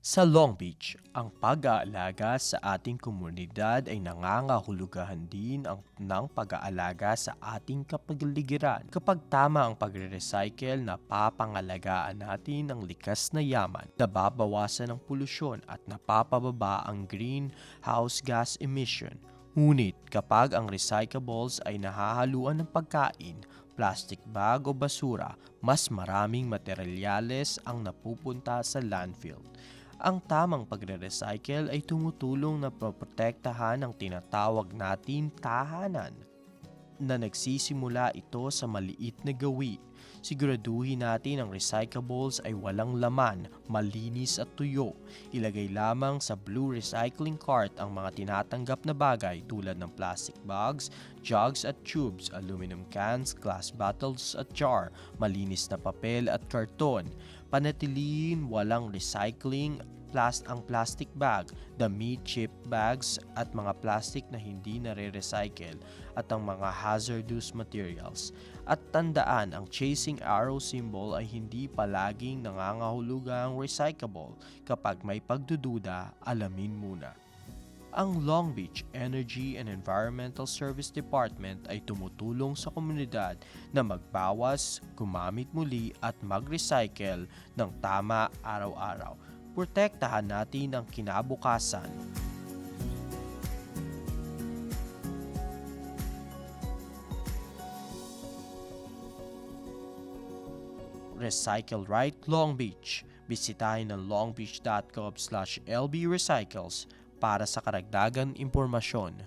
Sa Long Beach, ang pag-aalaga sa ating komunidad ay nangangahulugan din ng pag-aalaga sa ating kapaligiran. Kapag tama ang pagre-recycle, napapangalagaan natin ang likas na yaman, nababawasan ang polusyon at napapababa ang greenhouse gas emission. Ngunit kapag ang recyclables ay nahahaluan ng pagkain, plastic bag o basura, mas maraming materyales ang napupunta sa landfill. Ang tamang pagre-recycle ay tumutulong na protektahan ang tinatawag natin tahanan na nagsisimula ito sa maliit na gawi. Siguraduhin natin ang recyclables ay walang laman, malinis at tuyo. Ilagay lamang sa blue recycling cart ang mga tinatanggap na bagay tulad ng plastic bags, jugs at tubes, aluminum cans, glass bottles at jar, malinis na papel at karton. Panatilihin walang recycling ang plastic bag, damit, chip bags at mga plastic na hindi nare-recycle at ang mga hazardous materials. At tandaan, ang chasing arrow symbol ay hindi palaging nangangahulugang recyclable. Kapag may pagdududa, alamin muna. Ang Long Beach Energy and Environmental Service Department ay tumutulong sa komunidad na magbawas, gumamit muli at mag-recycle ng tama araw-araw. Protektahan natin ang kinabukasan. Recycle Right Long Beach. Bisitahin ang longbeach.gov/lbrecycles para sa karagdagan impormasyon.